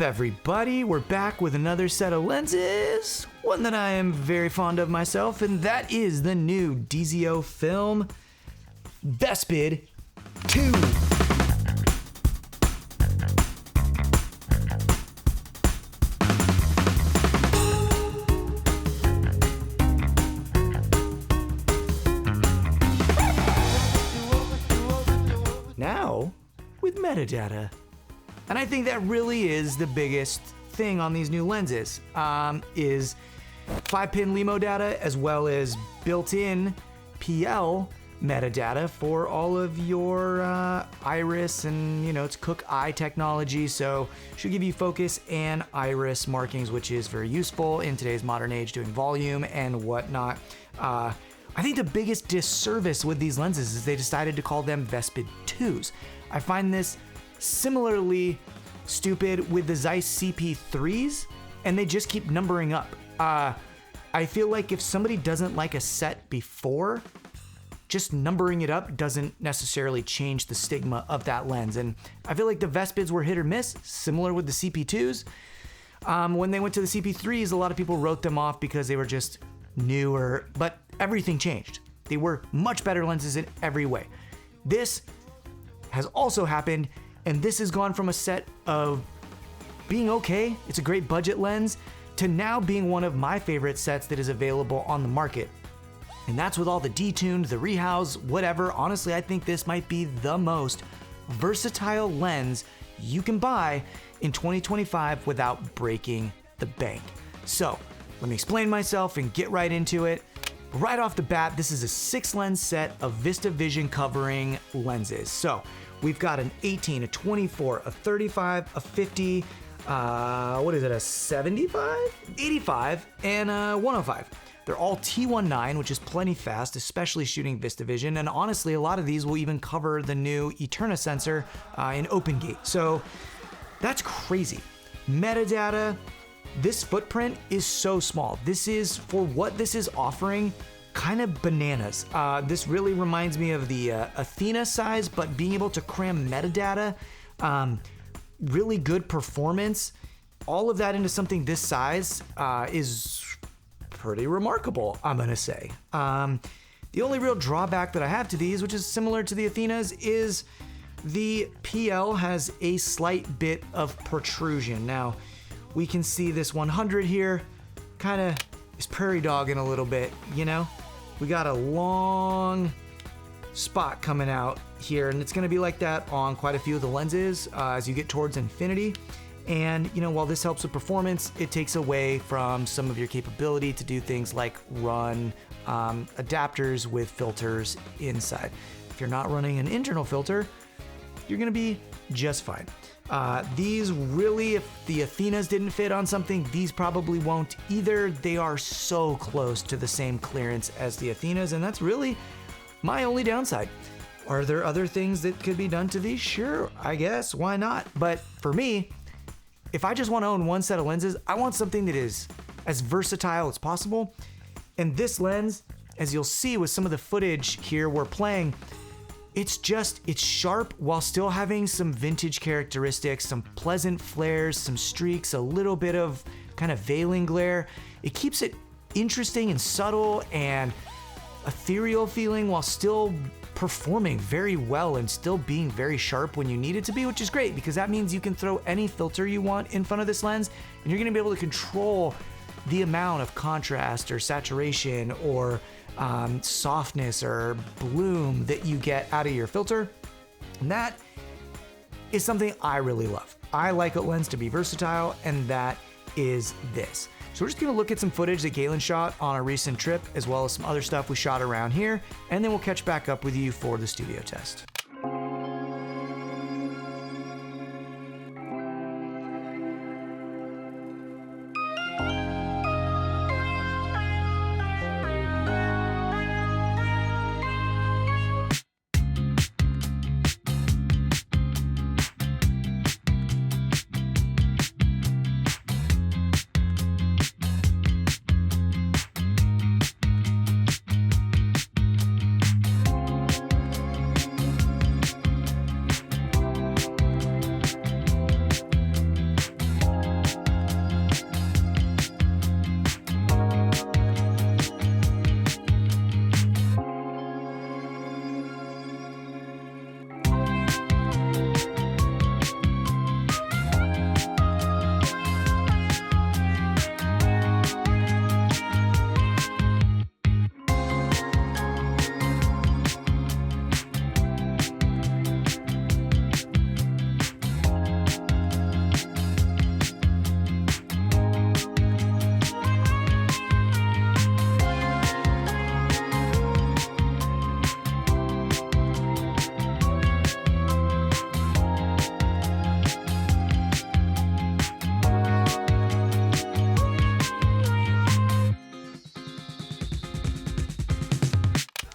up, everybody? We're back with another set of lenses, one that I am very fond of myself, and that is the new DZO film Vespid 2. Now, with metadata. And I think that really is the biggest thing on these new lenses, is 5-pin LEMO data as well as built-in PL metadata for all of your iris and, it's Cook Eye technology, so should give you focus and iris markings, which is very useful in today's modern age doing volume and whatnot. I think the biggest disservice with these lenses is they decided to call them Vespid 2s. I find this similarly stupid with the Zeiss CP3s, and they just keep numbering up. I feel like if somebody doesn't like a set before, just numbering it up doesn't necessarily change the stigma of that lens. And I feel like the Vespids were hit or miss, similar with the CP2s. When they went to the CP3s, a lot of people wrote them off because they were just newer, but everything changed. They were much better lenses in every way. This has also happened, and this has gone from a set of being okay, it's a great budget lens, to now being one of my favorite sets that is available on the market. And that's with all the detuned, the rehouse, whatever. Honestly, I think this might be the most versatile lens you can buy in 2025 without breaking the bank. So let me explain myself and get right into it. Right off the bat, this is a 6-lens set of VistaVision covering lenses. So we've got an 18, a 24, a 35, a 50, a 75, 85, and a 105. They're all T19, which is plenty fast, especially shooting VistaVision. And honestly, a lot of these will even cover the new Eterna sensor in OpenGate. So that's crazy. Metadata, this footprint is so small. This is, for what this is offering, kind of bananas. This really reminds me of the Athena size, but being able to cram metadata, really good performance, all of that into something this size is pretty remarkable, I'm gonna say. The only real drawback that I have to these, which is similar to the Athenas, is the PL has a slight bit of protrusion. Now, we can see this 100 here, kind of is prairie dogging a little bit, We got a long spot coming out here, and it's gonna be like that on quite a few of the lenses as you get towards infinity. And, while this helps with performance, it takes away from some of your capability to do things like run adapters with filters inside. If you're not running an internal filter, you're gonna be just fine. These really, if the Athenas didn't fit on something, these probably won't either. They are so close to the same clearance as the Athenas, and that's really my only downside. Are there other things that could be done to these? Sure, I guess, why not? But for me, if I just want to own one set of lenses, I want something that is as versatile as possible. And this lens, as you'll see with some of the footage here we're playing, it's sharp while still having some vintage characteristics, some pleasant flares, some streaks, a little bit of kind of veiling glare. It keeps it interesting and subtle and ethereal feeling while still performing very well and still being very sharp when you need it to be, which is great because that means you can throw any filter you want in front of this lens and you're gonna be able to control the amount of contrast or saturation or softness or bloom that you get out of your filter. And that is something I really love. I like a lens to be versatile, and that is this. So we're just gonna look at some footage that Galen shot on a recent trip, as well as some other stuff we shot around here, and then we'll catch back up with you for the studio test.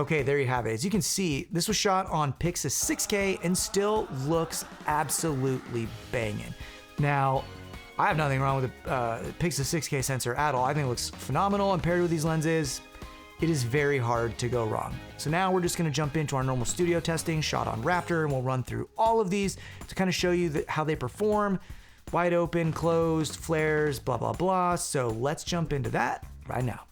Okay, there you have it. As you can see, this was shot on Pixis 6K and still looks absolutely banging. Now, I have nothing wrong with the Pixis 6K sensor at all. I think it looks phenomenal, and paired with these lenses, it is very hard to go wrong. So now we're just gonna jump into our normal studio testing shot on Raptor, and we'll run through all of these to kind of show you how they perform, wide open, closed, flares, blah, blah, blah. So let's jump into that right now.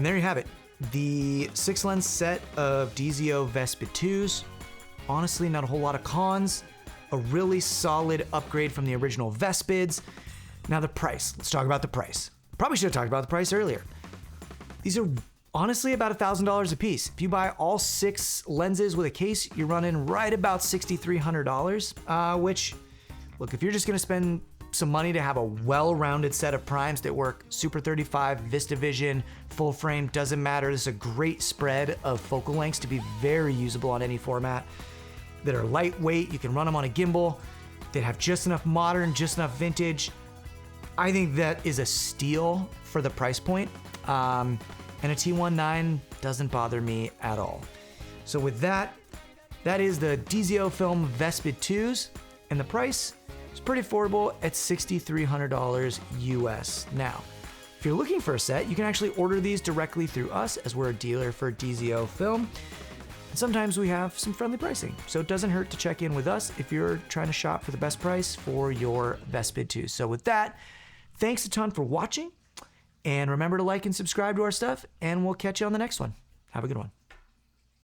there you have it. The 6-lens set of DZO Vespid 2s. Honestly, not a whole lot of cons. A really solid upgrade from the original Vespids. Now the price. Let's talk about the price. Probably should have talked about the price earlier. These are honestly about $1,000 a piece. If you buy all 6 lenses with a case, you're running right about $6,300, which, look, if you're just gonna spend some money to have a well-rounded set of primes that work Super 35, VistaVision, full frame, doesn't matter. This is a great spread of focal lengths to be very usable on any format, that are lightweight. You can run them on a gimbal, that have just enough modern, just enough vintage. I think that is a steal for the price point. And a T19 doesn't bother me at all. So with that, that is the DZO Film Vespid 2s, and the price is pretty affordable at $6,300 US. Now, if you're looking for a set, you can actually order these directly through us, as we're a dealer for DZO Film. And sometimes we have some friendly pricing, so it doesn't hurt to check in with us if you're trying to shop for the best price for your Vespid 2s. So with that, thanks a ton for watching. And remember to like and subscribe to our stuff, and we'll catch you on the next one. Have a good one.